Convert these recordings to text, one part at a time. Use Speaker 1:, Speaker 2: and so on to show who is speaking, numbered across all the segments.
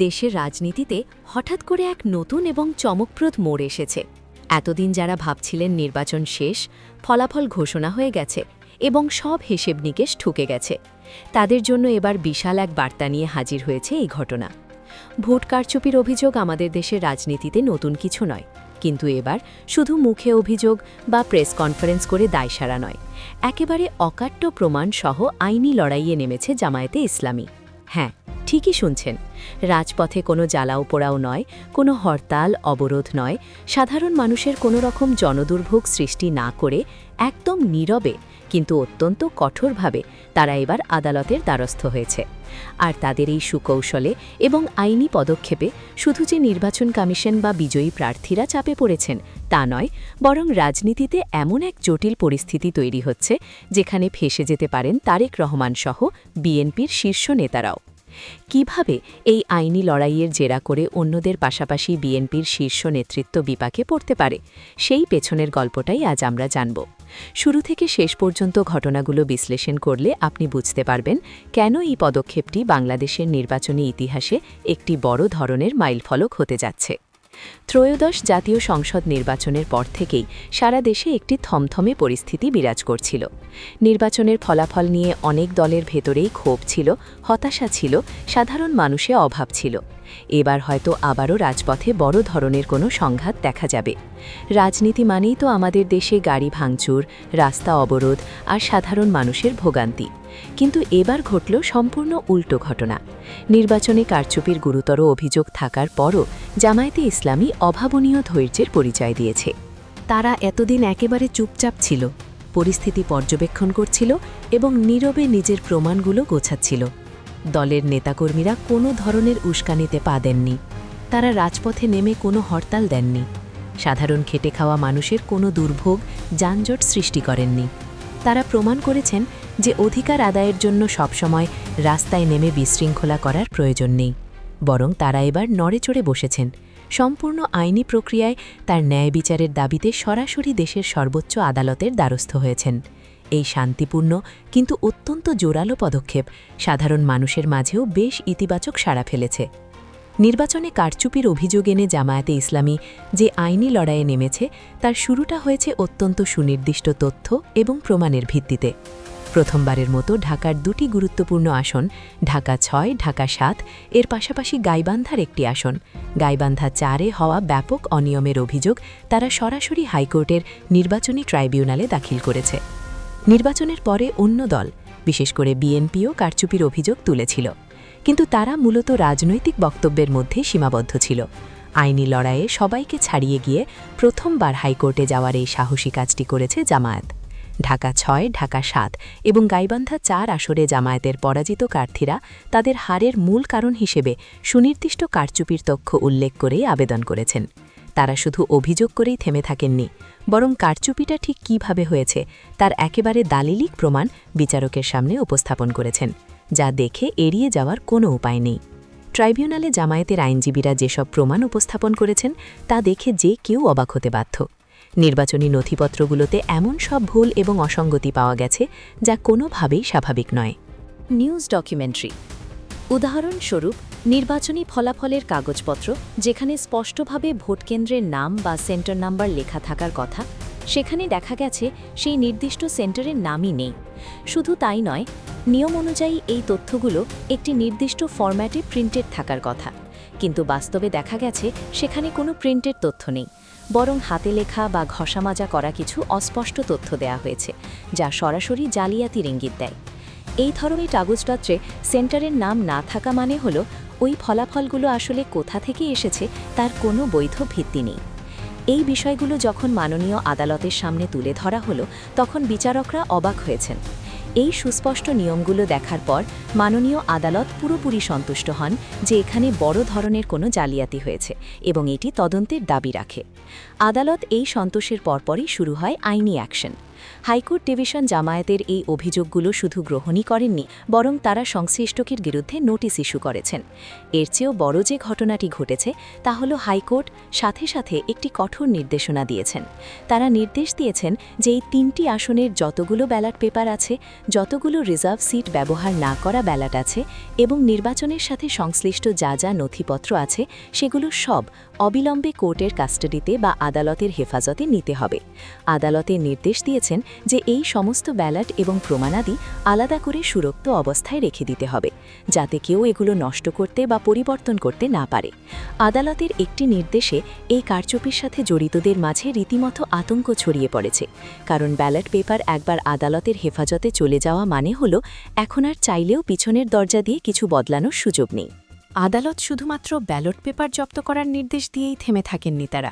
Speaker 1: দেশের রাজনীতিতে হঠাৎ করে এক নতুন এবং চমকপ্রদ মোড় এসেছে। এতদিন যারা ভাবছিলেন নির্বাচন শেষ, ফলাফল ঘোষণা হয়ে গেছে এবং সব হিসেব নিকেশ ঠুকে গেছে, তাদের জন্য এবার বিশাল এক বার্তা নিয়ে হাজির হয়েছে এই ঘটনা। ভোট কারচুপির অভিযোগ আমাদের দেশের রাজনীতিতে নতুন কিছু নয়, কিন্তু এবার শুধু মুখে অভিযোগ বা প্রেস কনফারেন্স করে দায়সারা নয়, একেবারে অকাট্য প্রমাণ সহ আইনি লড়াইয়ে নেমেছে জামায়াতে ইসলামী। হ্যাঁ, ঠিকই শুনছেন, রাজপথে কোনো জ্বালাও পোড়াও নয়, কোনো হরতাল অবরোধ নয়, সাধারণ মানুষের কোনো রকম জনদুর্ভোগ সৃষ্টি না করে একদম নীরবে কিন্তু অত্যন্ত কঠোরভাবে তারা এবার আদালতের দ্বারস্থ হয়েছে। আর তাদের এই সুকৌশলে এবং আইনি পদক্ষেপে শুধু যে নির্বাচন কমিশন বা বিজয়ী প্রার্থীরা চাপে পড়েছেন তা নয়, বরং রাজনীতিতে এমন এক জটিল পরিস্থিতি তৈরি হচ্ছে যেখানে ফেঁসে যেতে পারেন তারেক রহমান সহ বিএনপির শীর্ষ নেতারাও। কিভাবে এই আইনি লড়াইয়ের জেরা করে অন্যদের পাশাপাশি বিএনপির শীর্ষ নেতৃত্ব বিপাকে পড়তে পারে, সেই পেছনের গল্পটাই আজ আমরা জানব। শুরু থেকে শেষ পর্যন্ত ঘটনাগুলো বিশ্লেষণ করলে আপনি বুঝতে পারবেন কেন এই পদক্ষেপটি বাংলাদেশের নির্বাচনী ইতিহাসে একটি বড় ধরনের মাইলফলক হতে যাচ্ছে। ত্রয়োদশ জাতীয় সংসদ নির্বাচনের পর থেকেই সারা দেশে একটি থমথমে পরিস্থিতি বিরাজ করছিল। নির্বাচনের ফলাফল নিয়ে অনেক দলের ভেতরেই ক্ষোভ ছিল, হতাশা ছিল, সাধারণ মানুষে অভাব ছিল। এবার হয়তো আবারও রাজপথে বড় ধরনের কোনো সংঘাত দেখা যাবে। রাজনীতি মানেই তো আমাদের দেশে গাড়ি ভাঙচুর, রাস্তা অবরোধ আর সাধারণ মানুষের ভোগান্তি। কিন্তু এবার ঘটল সম্পূর্ণ উল্টো ঘটনা। নির্বাচনে কারচুপির গুরুতর অভিযোগ থাকার পরও জামায়াতে ইসলামী অভাবনীয় ধৈর্যের পরিচয় দিয়েছে। তারা এতদিন একেবারে চুপচাপ ছিল, পরিস্থিতি পর্যবেক্ষণ করছিল এবং নীরবে নিজের প্রমাণগুলো গোছাচ্ছিল। দলের নেতাকর্মীরা কোনো ধরনের উস্কানিতে পা দেননি, তারা রাজপথে নেমে কোনো হরতাল দেননি, সাধারণ খেটে খাওয়া মানুষের কোনো দুর্ভোগ যানজট সৃষ্টি করেননি। তারা প্রমাণ করেছেন যে অধিকার আদায়ের জন্য সবসময় রাস্তায় নেমে বিশৃঙ্খলা করার প্রয়োজন নেই, বরং তারা এবার নড়েচড়ে বসেছেন, সম্পূর্ণ আইনি প্রক্রিয়ায় তার ন্যায় বিচারের দাবিতে সরাসরি দেশের সর্বোচ্চ আদালতের দ্বারস্থ হয়েছেন। এই শান্তিপূর্ণ কিন্তু অত্যন্ত জোরালো পদক্ষেপ সাধারণ মানুষের মাঝেও বেশ ইতিবাচক সাড়া ফেলেছে। নির্বাচনে কারচুপির অভিযোগ এনে জামায়াতে ইসলামী যে আইনি লড়াইয়ে নেমেছে তার শুরুটা হয়েছে অত্যন্ত সুনির্দিষ্ট তথ্য এবং প্রমাণের ভিত্তিতে। প্রথমবারের মতো ঢাকার দুটি গুরুত্বপূর্ণ আসন, ঢাকা ৬, ঢাকা ৭, এর পাশাপাশি গাইবান্ধার একটি আসন, গাইবান্ধা ৪-এ হওয়া ব্যাপক অনিয়মের অভিযোগ তারা সরাসরি হাইকোর্টের নির্বাচনী ট্রাইব্যুনালে দাখিল করেছে। নির্বাচনের পরে অন্য দল, বিশেষ করে বিএনপিও কারচুপির অভিযোগ তুলেছিল, কিন্তু তারা মূলত রাজনৈতিক বক্তব্যের মধ্যে সীমাবদ্ধ ছিল। আইনি লড়াইয়ে সবাইকে ছাড়িয়ে গিয়ে প্রথমবার হাইকোর্টে যাওয়ার এই সাহসী কাজটি করেছে জামায়াত। ঢাকা ৬, ঢাকা ৭ এবং গাইবান্ধা ৪ আসরে জামায়াতের পরাজিত প্রার্থীরা তাদের হারের মূল কারণ হিসেবে সুনির্দিষ্ট কারচুপির তথ্য উল্লেখ করেই আবেদন করেছেন। তারা শুধু অভিযোগ করেই থেমে থাকেননি, বরং কারচুপিটা ঠিক কীভাবে হয়েছে তার একেবারে দালিলিক প্রমাণ বিচারকের সামনে উপস্থাপন করেছেন, যা দেখে এড়িয়ে যাওয়ার কোনো উপায় নেই। ট্রাইব্যুনালে জামায়াতের আইনজীবীরা যেসব প্রমাণ উপস্থাপন করেছেন তা দেখে যে কেউ অবাক হতে বাধ্য। নির্বাচনী নথিপত্রগুলোতে এমন সব ভুল এবং অসঙ্গতি পাওয়া গেছে যা কোনোভাবেই স্বাভাবিক নয়। নিউজ ডকুমেন্টারি উদাহরণস্বরূপ, নির্বাচনী ফলাফলের কাগজপত্র যেখানে স্পষ্টভাবে ভোটকেন্দ্রের নাম বা সেন্টার নাম্বার লেখা থাকার কথা, সেখানে দেখা গেছে সেই নির্দিষ্ট সেন্টারের নামই নেই। শুধু তাই নয়, নিয়ম অনুযায়ী এই তথ্যগুলো একটি নির্দিষ্ট ফরম্যাটে প্রিন্টেড থাকার কথা, কিন্তু বাস্তবে দেখা গেছে সেখানে কোনো প্রিন্টেড তথ্য নেই, বরং হাতে লেখা বা ঘষামাজা করা কিছু অস্পষ্ট তথ্য দেয়া হয়েছে, যা সরাসরি জালিয়াতির ইঙ্গিত দেয়। এই ধরনের কাগজপত্রে সেন্টারের নাম না থাকা মানে হলো ওই ফলাফলগুলো আসলে কোথা থেকে এসেছে তার কোনো বৈধ ভিত্তি নেই। এই বিষয়গুলো যখন মাননীয় আদালতের সামনে তুলে ধরা হলো, তখন বিচারকরা অবাক হয়েছেন। এই সুস্পষ্ট নিয়মগুলো দেখার পর মাননীয় আদালত পুরোপুরি সন্তুষ্ট হন যে এখানে বড় ধরনের কোনো জালিয়াতি হয়েছে এবং এটি তদন্তের দাবি রাখে। আদালত এই সন্তোষের পরপরই শুরু হয় আইনি অ্যাকশন। হাইকোর্ট ডিভিশন জামায়াতের এই অভিযোগগুলো শুধু গ্রহণই করেননি, বরং তারা সংশ্লিষ্টকের বিরুদ্ধে নোটিশ ইস্যু করেছেন। এর চেয়েও বড় যে ঘটনাটি ঘটেছে তা হল হাইকোর্ট সাথে সাথে একটি কঠোর নির্দেশনা দিয়েছেন। তারা নির্দেশ দিয়েছেন যে এই 3টি আসনের যতগুলো ব্যালট পেপার আছে, যতগুলো রিজার্ভ সিট ব্যবহার না করা ব্যালট আছে এবং নির্বাচনের সাথে সংশ্লিষ্ট যা যা নথিপত্র আছে সেগুলো সব অবিলম্বে কোর্টের কাস্টাডিতে বা আদালতের হেফাজতে নিতে হবে। আদালতে নির্দেশ দিয়েছেন যে এই সমস্ত ব্যালট এবং প্রমাণাদি আলাদা করে সুরক্ষিত অবস্থায় রেখে দিতে হবে, যাতে কেউ এগুলো নষ্ট করতে বা পরিবর্তন করতে না পারে। আদালতের একটি নির্দেশে এই কারচুপির সাথে জড়িতদের মাঝে রীতিমতো আতঙ্ক ছড়িয়ে পড়েছে, কারণ ব্যালট পেপার একবার আদালতের হেফাজতে চলে যাওয়া মানে হলো এখন আর চাইলেও পিছনের দরজা দিয়ে কিছু বদলানোর সুযোগ নেই। আদালত শুধুমাত্র ব্যালট পেপার জব্দ করার নির্দেশ দিয়েই থেমে থাকেননি। তারা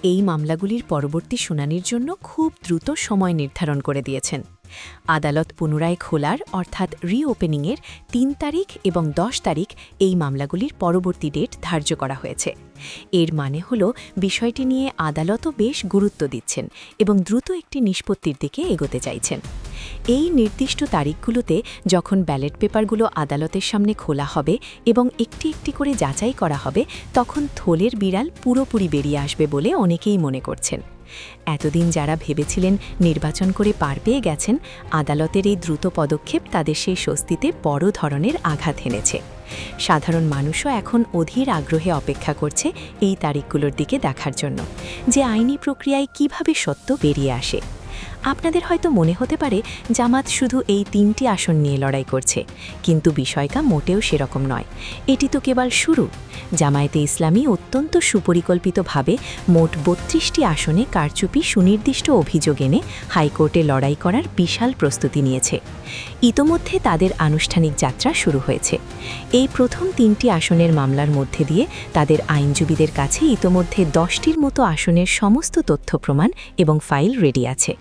Speaker 1: এই মামলাগুলির পরবর্তী শুনানির জন্য খুব দ্রুত সময় নির্ধারণ করে দিয়েছেন। আদালত পুনরায় খোলার অর্থাৎ রিওপেনিংয়ের ৩ তারিখ এবং ১০ তারিখ এই মামলাগুলির পরবর্তী ডেট ধার্য করা হয়েছে। এর মানে হল বিষয়টি নিয়ে আদালতও বেশ গুরুত্ব দিচ্ছেন এবং দ্রুত একটি নিষ্পত্তির দিকে এগোতে চাইছেন। এই নির্দিষ্ট তারিখগুলোতে যখন ব্যালট পেপারগুলো আদালতের সামনে খোলা হবে এবং একটি একটি করে যাচাই করা হবে, তখন থলের বিড়াল পুরোপুরি বেরিয়ে আসবে বলে অনেকেই মনে করছেন। এতদিন যারা ভেবেছিলেন নির্বাচন করে পার পেয়ে গেছেন, আদালতের এই দ্রুত পদক্ষেপ তাদের সেই স্বস্তিতে বড় ধরনের আঘাত এনেছে। সাধারণ মানুষও এখন অধীর আগ্রহে অপেক্ষা করছে এই তারিখগুলোর দিকে দেখার জন্য, যে আইনি প্রক্রিয়ায় কিভাবে সত্য বেরিয়ে আসে। আপনাদের হয়তো মনে হতে পারে জামাত শুধু এই 3টি আসন নিয়ে লড়াই করছে, কিন্তু বিষয়টা মোটেও সেরকম নয়। এটি তো কেবল শুরু। জামায়াতে ইসলামী অত্যন্ত সুপরিকল্পিতভাবে মোট 32টি আসনে কারচুপি সুনির্দিষ্ট অভিযোগ এনে হাইকোর্টে লড়াই করার বিশাল প্রস্তুতি নিয়েছে। ইতোমধ্যে তাদের আনুষ্ঠানিক যাত্রা শুরু হয়েছে। এই প্রথম 3টি আসনের মামলার মধ্যে দিয়ে তাদের আইনজীবীদের কাছে ইতোমধ্যে 10টির মতো আসনের সমস্ত তথ্য প্রমাণ এবং ফাইল রেডি আছে।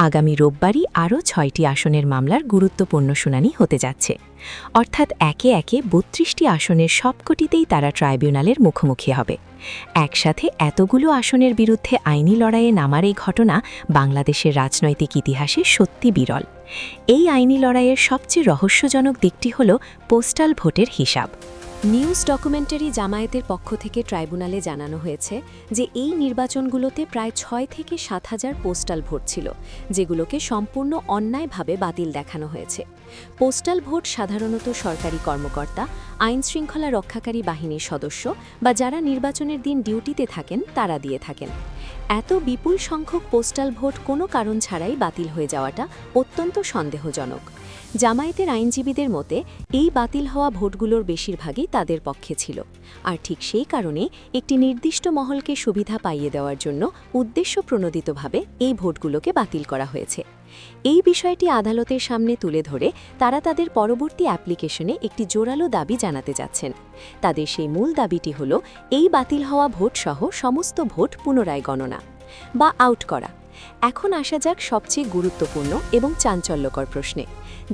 Speaker 1: আগামী রোববারই আরও 6টি আসনের মামলার গুরুত্বপূর্ণ শুনানি হতে যাচ্ছে। অর্থাৎ একে একে 32টি আসনের সবকটিতেই তারা ট্রাইব্যুনালের মুখোমুখি হবে। একসাথে এতগুলো আসনের বিরুদ্ধে আইনি লড়াইয়ে নামার এই ঘটনা বাংলাদেশের রাজনৈতিক ইতিহাসে সত্যি বিরল। এই আইনি লড়াইয়ের সবচেয়ে রহস্যজনক দিকটি হল পোস্টাল ভোটের হিসাব। নিউজ ডকুমেন্টারি জামায়াতের পক্ষ থেকে ট্রাইব্যুনালে জানানো হয়েছে যে এই নির্বাচনগুলোতে প্রায় 6 থেকে 7 হাজার পোস্টাল ভোট ছিল, যেগুলোকে সম্পূর্ণ অন্যায়ভাবে বাতিল দেখানো হয়েছে। পোস্টাল ভোট সাধারণত সরকারি কর্মকর্তা, আইনশৃঙ্খলা রক্ষাকারী বাহিনীর সদস্য বা যারা নির্বাচনের দিন ডিউটিতে থাকেন তারা দিয়ে থাকেন। এত বিপুল সংখ্যক পোস্টাল ভোট কোনো কারণ ছাড়াই বাতিল হয়ে যাওয়াটা অত্যন্ত সন্দেহজনক। জামায়াতের আইনজীবীদের মতে এই বাতিল হওয়া ভোটগুলোর বেশিরভাগই তাদের পক্ষে ছিল, আর ঠিক সেই কারণে একটি নির্দিষ্ট মহলকে সুবিধা পাইয়ে দেওয়ার জন্য উদ্দেশ্যপ্রণোদিতভাবে এই ভোটগুলোকে বাতিল করা হয়েছে। এই বিষয়টি আদালতের সামনে তুলে ধরে তারা তাদের পরবর্তী অ্যাপ্লিকেশনে একটি জোরালো দাবি জানাতে যাচ্ছেন। তাদের সেই মূল দাবিটি হল এই বাতিল হওয়া ভোটসহ সমস্ত ভোট পুনরায় গণনা বা আউট করা। এখন আসা যাক সবচেয়ে গুরুত্বপূর্ণ এবং চাঞ্চল্যকর প্রশ্নে।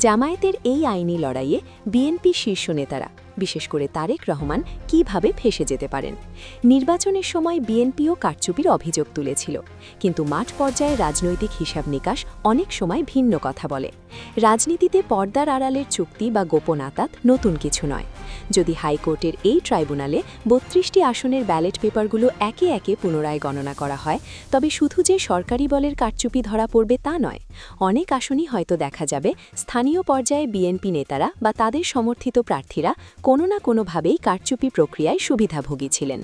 Speaker 1: জামায়াতের এই আইনি লড়াইয়ে বিএনপি শীর্ষ নেতারা, বিশেষ করে তারেক রহমান, কিভাবে ফেঁসে যেতে পারেন? নির্বাচনের সময় বিএনপিও কারচুপির অভিযোগ তুলেছিল, কিন্তু মাঠ পর্যায়ে রাজনৈতিক হিসাব নিকাশ অনেক সময় ভিন্ন কথা বলে। রাজনীতিতে পর্দার আড়ালের চুক্তি বা গোপন আতাত নতুন কিছু নয়। যদি হাইকোর্টের এই ট্রাইব্যুনালে 32টি আসনের ব্যালট পেপারগুলো একে একে পুনরায় গণনা করা হয়, তবে শুধু যে সরকারি বলের কারচুপি ধরা পড়বে তা নয়। অনেক আসনই হয়তো দেখা যাবে স্থানীয় পর্যায়ে বিএনপি নেতারা বা তাদের সমর্থিত প্রার্থীরা কোনো না কোনোভাবেই কারচুপি প্রক্রিয়ায় সুবিধাভোগী ছিলেন,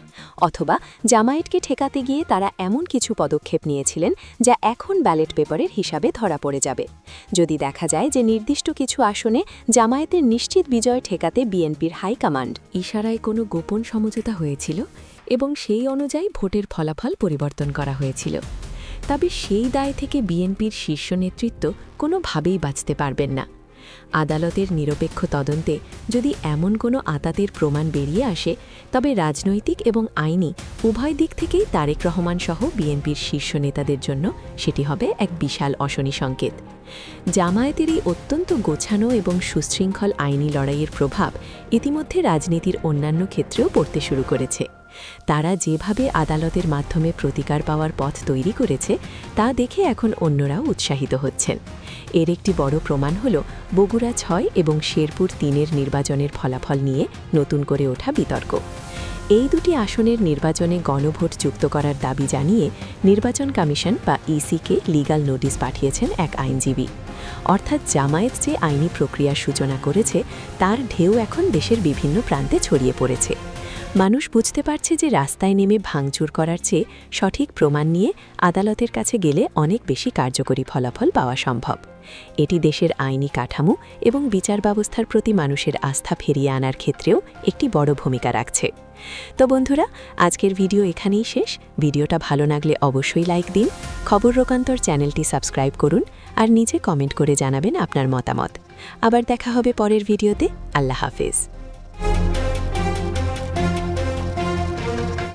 Speaker 1: অথবা জামায়াতকে ঠেকাতে গিয়ে তারা এমন কিছু পদক্ষেপ নিয়েছিলেন যা এখন ব্যালট পেপারের হিসাবে ধরা পড়ে যাবে। যদি দেখা যায় যে নির্দিষ্ট কিছু আসনে জামায়াতের নিশ্চিত বিজয় ঠেকাতে বিএনপির হাইকমান্ড ইশারায় কোনো গোপন সমঝোতা হয়েছিল এবং সেই অনুযায়ী ভোটের ফলাফল পরিবর্তন করা হয়েছিল, তবে সেই দায় থেকে বিএনপির শীর্ষ নেতৃত্ব কোনোভাবেই বাঁচতে পারবেন না। আদালতের নিরপেক্ষ তদন্তে যদি এমন কোনো আতাতের প্রমাণ বেরিয়ে আসে, তবে রাজনৈতিক এবং আইনি উভয় দিক থেকেই তারেক রহমান সহ বিএনপির শীর্ষ নেতাদের জন্য সেটি হবে এক বিশাল অশনি সংকেত। জামায়াতের এই অত্যন্ত গোছানো এবং সুশৃঙ্খল আইনি লড়াইয়ের প্রভাব ইতিমধ্যে রাজনীতির অন্যান্য ক্ষেত্রেও পড়তে শুরু করেছে। তারা যেভাবে আদালতের মাধ্যমে প্রতিকার পাওয়ার পথ তৈরি করেছে তা দেখে এখন অন্যরাও উৎসাহিত হচ্ছেন। এর একটি বড় প্রমাণ হল বগুড়া ৬ এবং শেরপুর ৩-এর নির্বাচনের ফলাফল নিয়ে নতুন করে ওঠা বিতর্ক। এই দুটি আসনের নির্বাচনে গণভোট যুক্ত করার দাবি জানিয়ে নির্বাচন কমিশন বা ইসিকে লিগ্যাল নোটিশ পাঠিয়েছেন এক আইনজীবী। অর্থাৎ জামায়াত যে আইনি প্রক্রিয়ার সূচনা করেছে তার ঢেউ এখন দেশের বিভিন্ন প্রান্তে ছড়িয়ে পড়েছে। মানুষ বুঝতে পারছে যে রাস্তায় নেমে ভাঙচুর করার চেয়ে সঠিক প্রমাণ নিয়ে আদালতের কাছে গেলে অনেক বেশি কার্যকরী ফলাফল পাওয়া সম্ভব। এটি দেশের আইনি কাঠামো এবং বিচার ব্যবস্থার প্রতি মানুষের আস্থা ফিরিয়ে আনার ক্ষেত্রেও একটি বড় ভূমিকা রাখছে। তো বন্ধুরা, আজকের ভিডিও এখানেই শেষ। ভিডিওটা ভালো লাগলে অবশ্যই লাইক দিন, খবর রূপান্তর চ্যানেলটি সাবস্ক্রাইব করুন আর নিচে কমেন্ট করে জানাবেন আপনার মতামত। আবার দেখা হবে পরের ভিডিওতে। আল্লাহ হাফেজ।